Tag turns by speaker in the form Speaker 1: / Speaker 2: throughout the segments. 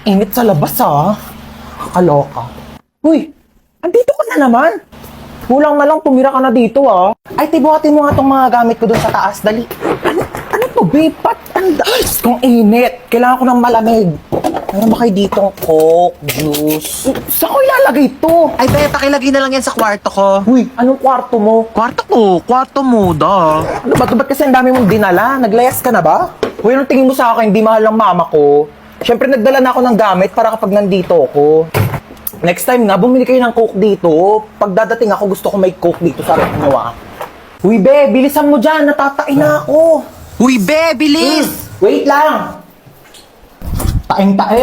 Speaker 1: Init sa labas, Kakaloka. Uy, andito ka na naman. Kulang na lang, tumira ka na dito, Ay, tibuhatin mo nga tong mga gamit ko doon sa taas. Dali. Ano to, babe? Kung init. Kailangan ko ng malamig. Meron ba kayo ditong Coke, juice? Saan ko ilalagay to?
Speaker 2: Ay, be, pakilagay na lang yan sa kwarto ko.
Speaker 1: Uy, anong kwarto mo?
Speaker 2: Kwarto mo, da.
Speaker 1: Ano ba? Ba't kasi ang dami mong dinala? Naglayas ka na ba? Uy, anong tingin mo sa akin? Hindi mahal ng mama ko. Siyempre, nagdala na ako ng gamit para kapag nandito ako. Next time na, bumili kayo ng Coke dito. Pag dadating ako, gusto ko may Coke dito sa akin nyo, Uy, be, bilisan mo dyan. Natatain na ako.
Speaker 2: Uy, be, bilis!
Speaker 1: Wait lang. Taing-tae,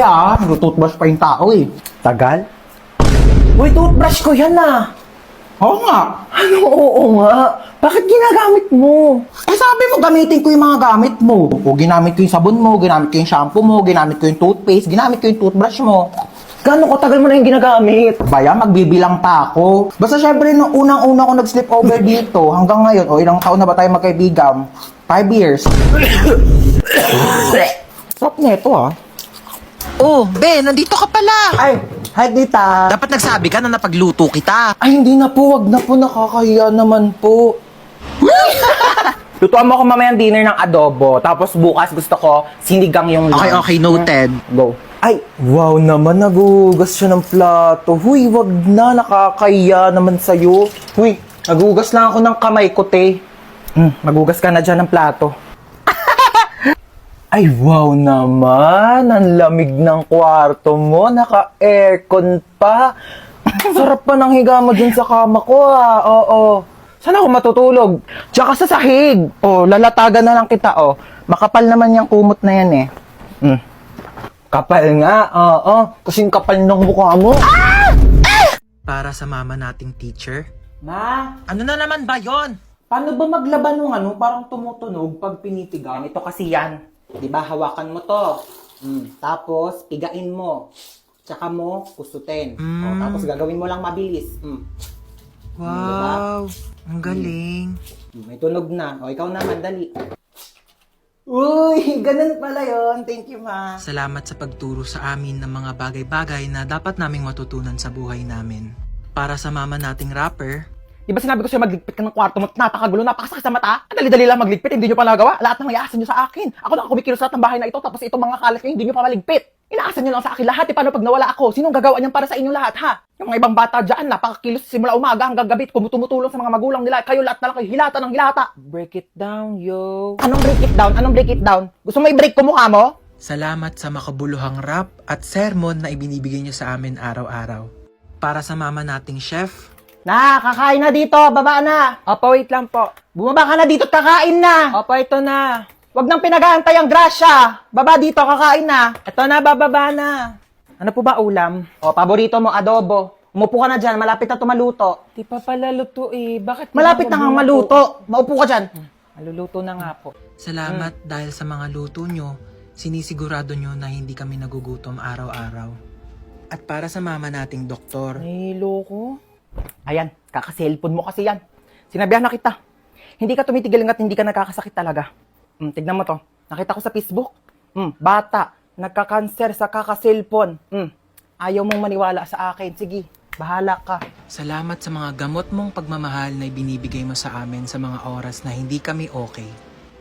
Speaker 1: Toothbrush pa yung tao, Tagal? Uy, toothbrush ko yan, Oo nga. Ano oo nga? Bakit ginagamit mo? Sabi mo, gamitin ko yung mga gamit mo. O, ginamit ko yung sabon mo, ginamit ko yung shampoo mo, ginamit ko yung toothpaste, ginamit ko yung toothbrush mo. Gano'n ko tagal mo na yung ginagamit? Baya, magbibilang pa ako. Basta syempre, nung unang-una ko nag-sleep over dito, hanggang ngayon, ilang taon na ba tayo magkaibigan? 5 years. Sarap nito,
Speaker 2: Oh, be, nandito ka pala.
Speaker 1: Ay, hi, Dita.
Speaker 2: Dapat nagsabi ka na napagluto kita.
Speaker 1: Ay, hindi na po. Wag na po. Nakakahiya naman po. Lutuan mo ako mamayang dinner ng adobo. Tapos bukas gusto ko sinigang yung lunch.
Speaker 2: Okay, noted.
Speaker 1: Go. Ay, wow naman. Nagugas siya ng plato. Huy, wag na. Nakakahiya naman sa'yo. Huy, nagugas lang ako ng kamay ko, te. Magugas ka na dyan ng plato. Ay, wow naman. Ang lamig ng kwarto mo. Naka-aircon pa. Sarap pa ng higa mo dun sa kama ko, Oo. Saan ako matutulog? Tsaka sa sahig. Lalatagan na lang kita, Makapal naman yung kumot na yan, Kapal nga, Kasing kapal ng mukha mo.
Speaker 2: Para sa mama nating teacher.
Speaker 1: Ma,
Speaker 2: Ano na naman ba yon?
Speaker 1: paano ba maglaban ng parang tumutunog pag pinitigang? Ito kasi yan. Diba, hawakan mo to. Tapos, pigain mo. Tsaka mo, kusutin. Tapos, gagawin mo lang mabilis.
Speaker 2: Wow, ang galing.
Speaker 1: May tunog na. Ikaw naman, dali. Uy, ganun pala yon. Thank you, ma.
Speaker 2: Salamat sa pagturo sa amin ng mga bagay-bagay na dapat naming matutunan sa buhay namin. Para sa mama nating rapper,
Speaker 1: Di ba sinabi ko sa'yo magligpit ka ng kwarto mo? Napakagulo, napakasakit sa mata. Ang dali-dali lang magligpit, hindi nyo pa nagawa. Lahat ng iaasan nyo sa akin. Ako na kumikilos lahat ng bahay na ito, tapos itong mga kalat nyo, hindi nyo pa maligpit. Inaasan nyo lang sa akin lahat. Paano pag nawala ako? Sinong gagawa niyan para sa inyo lahat, ha? Yung mga ibang bata dyan, napakakilos simula umaga hanggang gabi, tumutulong sa mga magulang nila. Kayo lahat na lang kayo, hilata ng hilata. Break it down, yo. Anong break it down? Anong break it down? Gusto mo i-break ko mukha mo?
Speaker 2: salamat sa makabuluhang rap at sermon na ibinibigay nyo sa amin araw-araw. Para sa mama nating chef,
Speaker 1: Kakain na dito, baba na. Opo, wait lang po. Bumaba ka na dito at kakain na. Opo, ito na. Huwag nang pinag-aantay ang grasya. Baba dito, kakain na. Ito na, bababa na. Ano po ba ulam? Paborito mo, adobo. Umupo ka na dyan, malapit na tumaluto. Di pa pala luto Bakit? Malapit na nga maluto. Maupo ka dyan. Maluluto na nga po.
Speaker 2: salamat dahil sa mga luto nyo, sinisigurado nyo na hindi kami nagugutom araw-araw. At para sa mama nating doktor,
Speaker 1: Nilo ko. Ayan, kaka-cellphone mo kasi yan. Sinabihan na kita. Hindi ka tumitigil hanggat hindi ka nagkakasakit talaga. Tignan mo to. Nakita ko sa Facebook. Bata, nagka-cancer sa kaka-cellphone. Ayaw mong maniwala sa akin. Sige, bahala ka.
Speaker 2: salamat sa mga gamot mong pagmamahal na ibinibigay mo sa amin sa mga oras na hindi kami okay.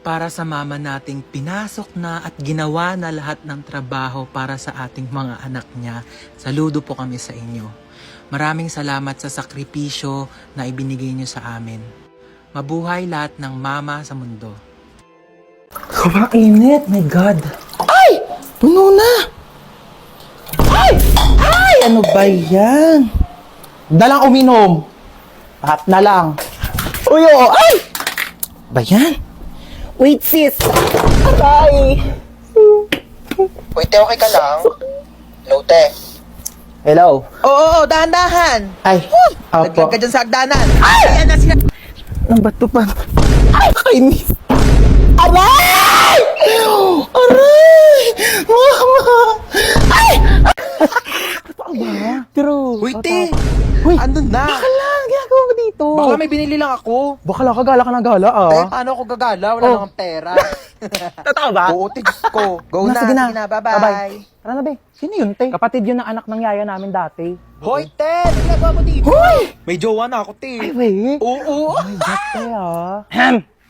Speaker 2: Para sa mama nating pinasok na at ginawa na lahat ng trabaho para sa ating mga anak niya, saludo po kami sa inyo. Maraming salamat sa sakripisyo na ibinigay niyo sa amin. Mabuhay lahat ng mama sa mundo.
Speaker 1: Sobrang init, my God. Ay! Puno na! Ay! Ay! Ano ba yan? Dalang uminom. Lahat na lang. Uy, oo! Ay! Ba yan? Wait, sis! Aray!
Speaker 2: Wait, okay ka lang? Lote.
Speaker 1: Hello?
Speaker 2: Oo, dahan-dahan.
Speaker 1: Ay,
Speaker 2: Naglag
Speaker 1: apo.
Speaker 2: ka dyan sa hagdanan. Ayan na siya.
Speaker 1: Ang bato pa. Ay, kainis! Aray! Aray! Mama! Ay! Totoo ba? True.
Speaker 2: Uy, te.
Speaker 1: Uy,
Speaker 2: Ano na?
Speaker 1: baka lang, ginagawa mo dito? dito.
Speaker 3: Baka may binili lang ako.
Speaker 1: Bakala ka gala ka na gala
Speaker 3: Eh, paano ako gagala? Wala
Speaker 1: Oh.
Speaker 3: namang pera.
Speaker 1: Totoo ba?
Speaker 3: Oo, Diyos ko. Go na,
Speaker 1: Sige
Speaker 3: sige na, bye-bye.
Speaker 1: Tara na, be. Sino yun, te? Kapatid yun ng anak ng yaya namin dati.
Speaker 3: Hoy, Ted! Ano ginagawa mo dito?
Speaker 1: Hoy!
Speaker 3: May jowa na ako, Ted.
Speaker 1: Ay, wait.
Speaker 3: Oo.
Speaker 1: Ay, ba't kaya?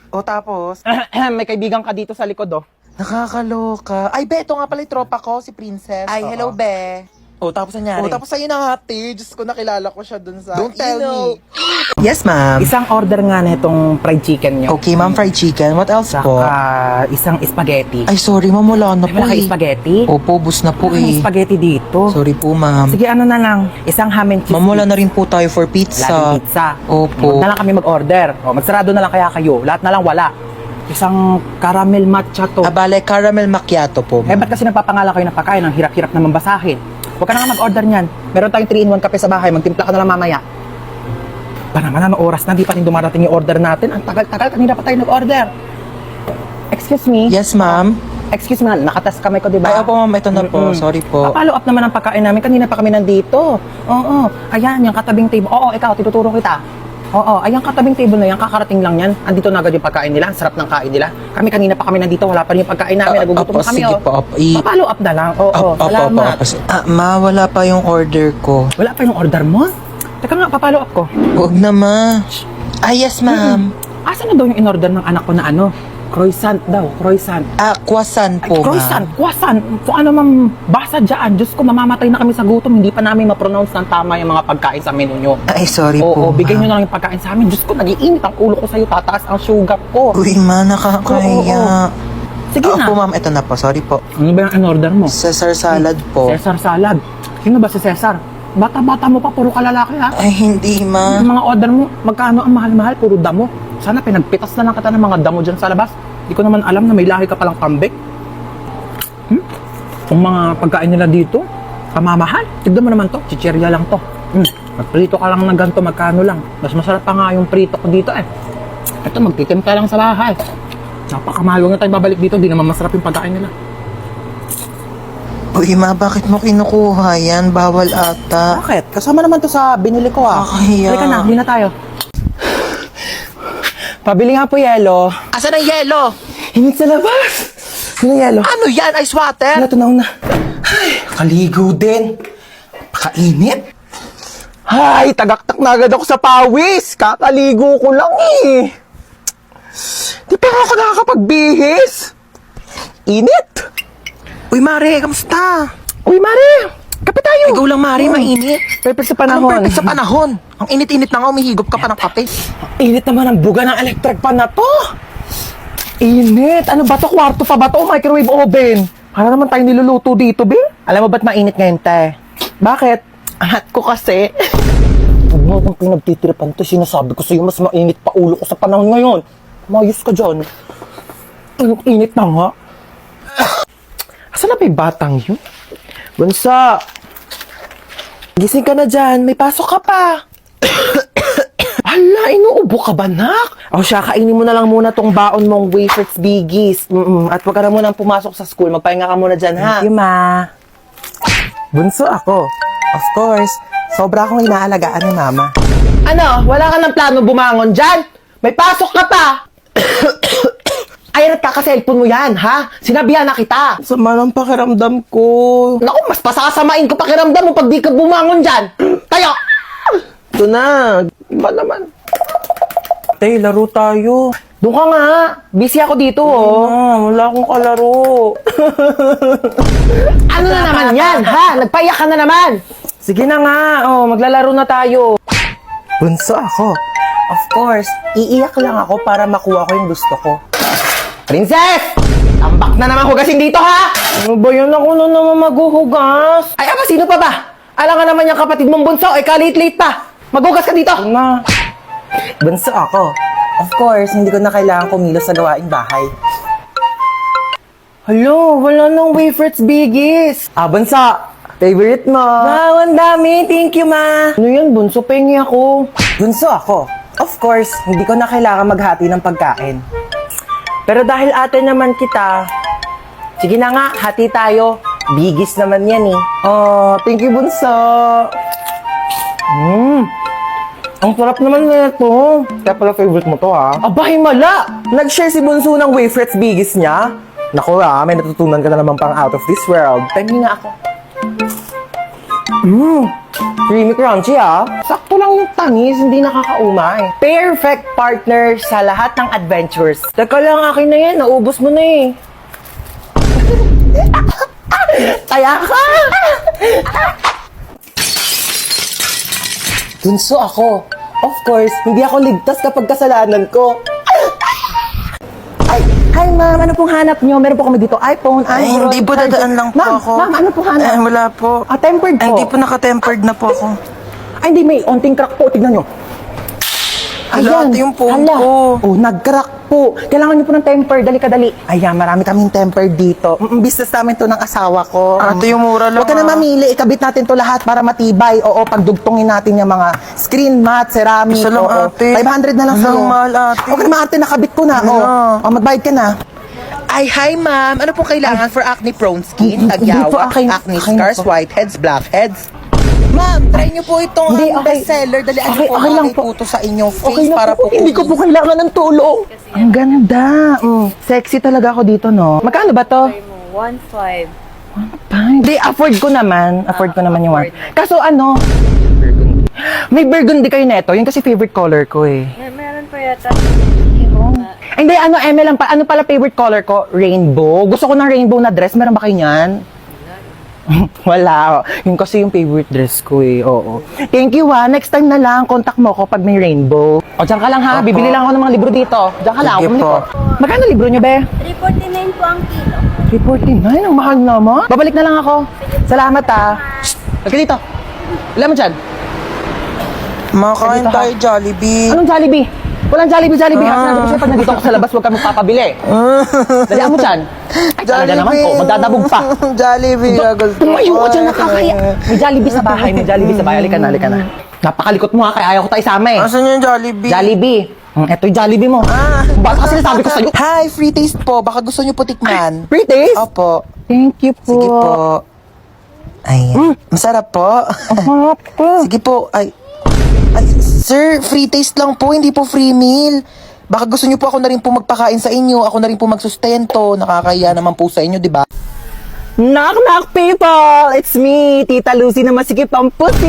Speaker 3: O tapos?
Speaker 1: May kaibigan ka dito sa likod, oh.
Speaker 3: Nakakaloka. Ay, be, ito nga pala yung tropa ko, si Princess. Ay, hello, be.
Speaker 1: Oh, tapos nangyari?
Speaker 3: O, tapos sa'yo na nga, Ted. Diyos ko, nakilala ko siya dun sa...
Speaker 1: Don't tell me.
Speaker 3: Yes, ma'am.
Speaker 1: Isang order nga na itong fried chicken nyo.
Speaker 3: Okay, ma'am, fried chicken. What else po?
Speaker 1: Saka isang spaghetti.
Speaker 3: Ay, sorry, ma'am. Wala na
Speaker 1: Ay,
Speaker 3: po
Speaker 1: wala kayo
Speaker 3: eh.
Speaker 1: spaghetti?
Speaker 3: Opo, bus na po
Speaker 1: Wala kang
Speaker 3: eh.
Speaker 1: spaghetti dito.
Speaker 3: Sorry po, ma'am.
Speaker 1: Sige, ano na lang. Isang ham and cheese.
Speaker 3: Ma'am, wala na rin po tayo for pizza.
Speaker 1: Wala rin pizza.
Speaker 3: Opo.
Speaker 1: Huwag na lang kami mag-order. O, magsarado na lang kaya kayo. Lahat na lang wala. Isang caramel matcha to.
Speaker 3: Abale, caramel macchiato po.
Speaker 1: Eh, ba't kasi nagpapangalan kayo ng pagkain? Ang hirap-hirap naman basahin. Huwag ka na nga mag-order niyan. Meron tayong 3-in-1 kape sa bahay. Magtimpla ka na lang mamaya. Pa naman, ano oras na? Di pa rin dumarating yung order natin. Ang tagal-tagal. Kanina pa tayo nag-order. Excuse me?
Speaker 3: Yes, ma'am.
Speaker 1: Excuse me, nakatas kamay ko, di ba?
Speaker 3: Ay, opo, ma'am. Ito na po.
Speaker 1: Mm-mm.
Speaker 3: Sorry po.
Speaker 1: Follow up naman ang pagkain namin. Kanina pa kami nandito. Oo. Ayan, yung katabing table. Oo, ikaw, tinuturo kita. Oo, ayan katabing table na yan. Kakarating lang yan. Andito na agad yung pagkain nila. Ang sarap ng kain nila. Kami kanina pa kami nandito. Wala pa rin yung pagkain namin. Nagugutom
Speaker 3: Opo,
Speaker 1: na kami.
Speaker 3: sige
Speaker 1: Oh.
Speaker 3: po. Opo.
Speaker 1: Pa-follow up na lang. Oo,
Speaker 3: Opo,
Speaker 1: salamat.
Speaker 3: Ma, wala pa yung order ko.
Speaker 1: Wala pa yung order mo? Teka nga, pa-follow up ko.
Speaker 3: Huwag na, ma. Ah, yes, ma'am.
Speaker 1: Asan na daw yung in-order ng anak ko na ano? Croissant daw, croissant.
Speaker 3: Ah, croissant
Speaker 1: Ay,
Speaker 3: po,
Speaker 1: croissant,
Speaker 3: ma'am.
Speaker 1: croissant. Kung ano mang basa dyan, Diyos ko, mamamatay na kami sa gutom. Hindi pa namin ma-pronounce ng tama yung mga pagkain sa menu nyo.
Speaker 3: Ay, sorry
Speaker 1: Oo,
Speaker 3: po,
Speaker 1: bigay
Speaker 3: ma'am.
Speaker 1: nyo na lang yung pagkain sa amin. Diyos ko, nag-iinit ang ulo ko sa'yo. Tataas ang sugar ko.
Speaker 3: Uy, ma, nakakaya.
Speaker 1: Sige na.
Speaker 3: Opo, ma'am. Ito na po. Sorry po.
Speaker 1: Ano ba yung in-order mo?
Speaker 3: Caesar salad po.
Speaker 1: Cesar salad. Sino ba si Cesar? Bata-bata mo pa, puro kalalaki ha.
Speaker 3: Ay, hindi, ma.
Speaker 1: Yung mga order mo, magkano ang mahal-mahal, puro damo. Sana pinagpitas na lang kita ng mga damo dyan sa labas. Hindi ko naman alam na may lahi ka palang kambing. Kung mga pagkain nila dito, kamamahal. Tignan mo naman to, chichirya lang to. Magprito ka lang ng ganito, magkano lang. Mas masarap pa nga yung prito ko dito eh. Ito, magtitimpla lang sa bahay. Napakamahal, huwag na tayo babalik dito, di naman masarap yung pagkain nila.
Speaker 3: Uy, ma, bakit mo kinukuha yan? Bawal ata.
Speaker 1: Bakit? Kasama naman to sa binili ko ah.
Speaker 3: Kakahiya.
Speaker 1: Halika na, huli na tayo. Pabili nga po yelo.
Speaker 3: Asan ang yelo?
Speaker 1: Himig sa labas. Sino yelo?
Speaker 3: Ano yan? Ice water?
Speaker 1: Ano, tunaw na. Ay, kaligo din. Pakainit. Ay, tagaktak na agad ako sa pawis. Kakaligo ko lang eh. Di pa ako nakakapagbihis. Init.
Speaker 3: Uy, Mare, kamusta?
Speaker 1: Uy, Mare. Kape tayo.
Speaker 3: Ikaw lang, Mare, mainit.
Speaker 1: Perfect sa
Speaker 3: Anong
Speaker 1: panahon.
Speaker 3: perfect sa panahon? Ang init-init na nga, umihigop ka pa ng kape.
Speaker 1: Init naman ang buga ng electric pan na to. Init. Ano ba to? Kwarto pa ba to? Microwave oven. Para naman tayo niluluto dito, be. Alam mo ba't mainit ngayon, te? Bakit? Hot ko kasi. Huwag mo akong pinagtitiripan to. Sinasabi ko sa'yo, mas mainit pa ulo ko sa panahon ngayon. Mayos ka dyan. Ang init na nga. Asan na ba yung batang yun? Bunso! Gising ka na dyan. May pasok ka pa. Hala, inuubo ka ba, nak? O siya, kainin mo na lang muna tong baon mong wafers biggies. At huwag ka na munang pumasok sa school. Magpahinga ka muna dyan, ha? Thank you, ma. Bunso ako. Of course. Sobra akong inaalagaan ni mama. Ano? Wala ka ng plano bumangon dyan? May pasok ka pa! Ay, nagkaka-cellphone mo yan, ha? Sinabihan na kita. Sama ng pakiramdam ko. Naku, mas pasasamain ko pakiramdam mo pag di ka bumangon dyan. Tayo! Ito na. Iba naman. Tay, laro tayo. Doon ka nga. Busy ako dito, oh. Wala akong kalaro. Ano na naman yan, ha? Nagpaiyak ka na naman. Sige na nga. Oh, maglalaro na tayo. Bunso ako. Of course, iiyak lang ako para makuha ko yung gusto ko. Princess! Tambak na naman hugasin dito, ha? Ano ba yun? Ako na naman maghuhugas. Ay, ama, sino pa ba? Alam ka naman yung kapatid mong bunso. Ay, kalit-late pa. Maghugas ka dito. Na. Bunso ako. Of course, hindi ko na kailangan kumilos sa gawaing bahay. Hello, wala nang wafers biggies. Ah, bunso. Favorite mo. Wow, ang dami. Thank you, ma. Ano yan, bunso? Pengi ako. Bunso ako. Of course, hindi ko na kailangan maghati ng pagkain. Pero dahil ate naman kita, sige na nga, hati tayo. Bigis naman yan eh. Oh, thank you, bunso. Ang sarap naman na ito. Kaya pala favorite mo to, ha? Abay, mala! Nag-share si Bunso ng Wayfrets Bigis niya. Naku, may natutunan ka na naman pang out of this world. Tingin nga ako. Creamy crunchy, ha? Sakto lang yung tamis, hindi nakakaumay. Perfect partner sa lahat ng adventures. Teka lang, akin na yan. Naubos mo na eh. Taya ka! Bunso ako. Of course, hindi ako ligtas kapag kasalanan ko. Ay, hi ma'am, ano pong hanap nyo? Meron po kami dito iPhone,
Speaker 3: Ay,
Speaker 1: Android,
Speaker 3: hindi po,
Speaker 1: charger.
Speaker 3: dadaan lang po
Speaker 1: Ma'am,
Speaker 3: ako.
Speaker 1: Ma'am, ano pong hanap?
Speaker 3: Wala po.
Speaker 1: Tempered po.
Speaker 3: Ay, hindi po naka-tempered na po ako.
Speaker 1: Ay, hindi, may onting crack po. Tignan nyo.
Speaker 3: Hala, ito yung phone
Speaker 1: hala.
Speaker 3: ko.
Speaker 1: Oh, nag-crack po. Kailangan nyo po ng temper. Dali ka, dali. Ayan, marami kaming temper dito. Business namin to ng asawa ko.
Speaker 3: Ito yung mura lang.
Speaker 1: Huwag ka na mamili. Ikabit natin to lahat para matibay. Oo, pagdugtungin natin yung mga screen mat, ceramic.
Speaker 3: Isa lang,
Speaker 1: oo.
Speaker 3: ate.
Speaker 1: 500 na lang
Speaker 3: Isa
Speaker 1: sa'yo.
Speaker 3: lang, mahal, ate.
Speaker 1: Huwag ka na ate, nakabit ko na.
Speaker 3: Ano?
Speaker 1: Oh, magbayad ka na.
Speaker 3: Ay, hi ma'am. Ano pong kailangan for acne prone skin?
Speaker 1: Hindi po,
Speaker 3: Tagyawa,
Speaker 1: akin-
Speaker 3: acne
Speaker 1: akin
Speaker 3: scars,
Speaker 1: po.
Speaker 3: whiteheads, blackheads. Ma'am, try niyo po itong
Speaker 1: Hindi, okay.
Speaker 3: bestseller. Dalian
Speaker 1: Okay,
Speaker 3: niyo po
Speaker 1: okay lang
Speaker 3: ang
Speaker 1: po.
Speaker 3: ituto sa inyong face
Speaker 1: Okay na
Speaker 3: para
Speaker 1: po.
Speaker 3: po
Speaker 1: Hindi ko po kailangan ng tulong. Ang ganda. Sexy talaga ako dito, no? Magkano ba to?
Speaker 4: 1.5.
Speaker 1: Hindi, afford ko naman. Afford ko naman yung one. Kaso ano? Burgundy. May burgundy kayo neto. Yun kasi favorite color ko eh.
Speaker 4: Meron pa yata.
Speaker 1: Ay, hindi, ano, Eme lang pa. Ano pala favorite color ko? Rainbow. Gusto ko ng rainbow na dress. Meron ba kayo niyan? Wala. Yun kasi yung favorite dress ko eh. Oo. Thank you ha. Next time na lang, contact mo ako pag may rainbow. O, dyan ka lang ha.
Speaker 3: Opo.
Speaker 1: Bibili lang ako ng mga libro dito. Dyan ka lang.
Speaker 3: Sige
Speaker 1: Bumili
Speaker 3: po.
Speaker 1: ko. Magkano libro nyo, be?
Speaker 4: 349 po ang kilo.
Speaker 1: 349? Ang mahal naman. Babalik na lang ako. Salamat ha. Halika dito. Ilan mo dyan?
Speaker 3: Makain
Speaker 1: Dito, ha?
Speaker 3: tayo Jollibee.
Speaker 1: Anong Jollibee? Walang Jollibee, ha? Sinabi ko sa'yo, pag nandito ako sa labas, huwag ka magpapabili. Dalihan mo dyan. Ay, talaga naman po. Magdadabog pa.
Speaker 3: Jollibee.
Speaker 1: Tumayo ka dyan, nakakaya. May Jollibee sa bahay, may Jollibee sa bahay. Halika na, halika na. Napakalikot mo ha, kaya ayaw ko tayo isama eh.
Speaker 3: Asan yung Jollibee?
Speaker 1: Jollibee. Eto yung Jollibee mo. Baka kasi nasabi ko sa'yo.
Speaker 3: Hi, free taste po. Baka gusto niyo po tikman.
Speaker 1: Free taste?
Speaker 3: Opo.
Speaker 1: Thank you po.
Speaker 3: Sige po. Ay, masarap po.
Speaker 1: Harap po.
Speaker 3: Sige po. Ay, sir, free taste lang po, hindi po free meal. Baka gusto niyo po ako na rin po magpakain sa inyo. Ako na rin po magsustento. Nakakaya naman po sa inyo, di ba?
Speaker 1: Knock, knock, people! It's me, Tita Lucy na masikip ang pusi.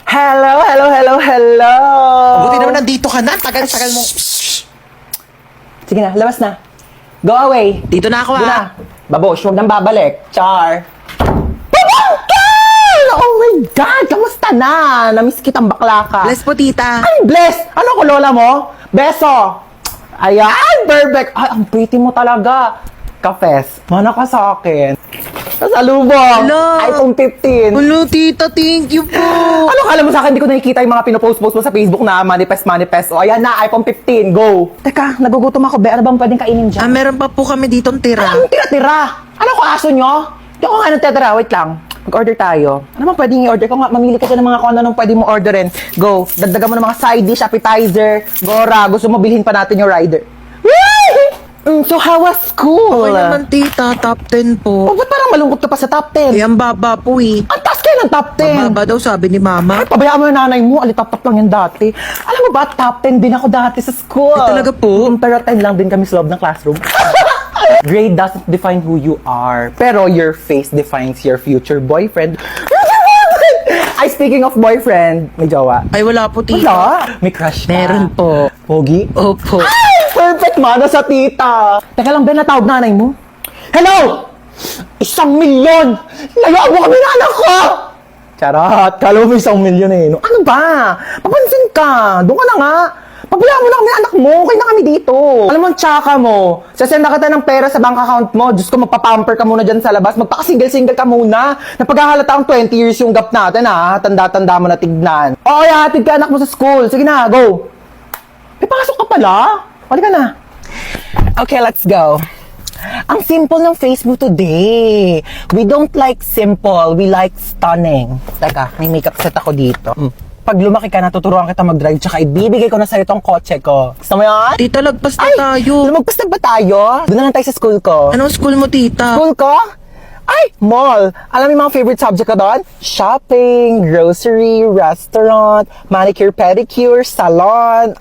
Speaker 1: Hello, hello, hello, hello!
Speaker 3: Buti naman nandito ka na. Tagal-tagal mo.
Speaker 1: Sige na, labas na. Go away.
Speaker 3: Dito na ako
Speaker 1: Doon na. Babosh, huwag nang babalik. Char. Pabangkal! Oh my God! Kamusta na? Namiss kitang bakla ka.
Speaker 3: Bless po, tita.
Speaker 1: Ay, bless! Ano ko, lola mo? Beso! Ayan, perfect! Ay, ang pretty mo talaga. Kafes, mana ka sa akin. Kasalubong!
Speaker 3: Hello.
Speaker 1: iPhone 15.
Speaker 3: Hello, tita. Thank you po.
Speaker 1: Ano kala mo sa akin? Hindi ko nakikita yung mga pinopost-post mo sa Facebook na manifest. O, ayan na, iPhone 15. Go! Teka, nagugutom ako, be. Ano bang pwedeng kainin dyan?
Speaker 3: Meron pa po kami ditong tira.
Speaker 1: Anong tira-tira? Ano ko aso nyo? Hindi ako nga nagtitira. Wait lang. Mag-order tayo. Ano bang pwedeng i-order ko nga? Mamili ka dyan ng mga kung ano pwede mo orderin. Go. Dagdagan mo ng mga side dish, appetizer, gora. Gusto mo bilhin pa natin yung rider. So how was school?
Speaker 3: Okay naman, tita. Top 10
Speaker 1: Oh,
Speaker 3: po.
Speaker 1: ba't parang malungkot ka pa sa top 10?
Speaker 3: Eh, ang baba po eh.
Speaker 1: Ang taas kayo ng top 10.
Speaker 3: Baba daw sabi ni mama.
Speaker 1: Ay, pabayaan mo yung nanay mo. Alitap-tap lang yan dati. Alam mo ba, top 10 din ako dati sa school.
Speaker 3: Talaga po?
Speaker 1: Pero 10 lang din kami sa loob ng classroom. Grade doesn't define who you are. Pero your face defines your future boyfriend. Ay, speaking of boyfriend, may jowa.
Speaker 3: Ay, wala po, tita.
Speaker 1: Wala? May crush ka?
Speaker 3: Meron po.
Speaker 1: Pogi?
Speaker 3: Opo.
Speaker 1: Ay, perfect mana sa tita. Teka lang, Ben, natawag nanay mo. Hello! 1,000,000! Layuan mo kami na anak ko! Charot, kala mo 1,000,000 eh. No? Ano ba? Papansin ka. Doon ka na nga. Pabayaan mo na kami anak mo. Okay na kami dito. Alam mo, ang tsaka mo. Sasend na kita ng pera sa bank account mo. Diyos ko, magpapamper ka muna dyan sa labas. Magpaka-single-single ka muna. Napaghahalata ang 20 years yung gap natin, ha? Tanda-tanda mo na tignan. Oo, hatid ka anak mo sa school. Sige na, go. May pasok ka pala. Wali ka na. Okay, let's go. Ang simple ng face mo today. We don't like simple. We like stunning. Teka, may makeup set ako dito. Pag lumaki ka, natuturuan kita mag-drive, tsaka ibibigay ko na sa'yo tong kotse ko. Gusto mo yan?
Speaker 3: Tita, lagpas na
Speaker 1: Ay,
Speaker 3: tayo.
Speaker 1: lumagpas na ba tayo? Doon na lang tayo sa school ko.
Speaker 3: Anong school mo, tita?
Speaker 1: School ko?
Speaker 3: Ay, mall. Alam mo yung mga favorite subject ko doon? Shopping, grocery, restaurant, manicure, pedicure, salon,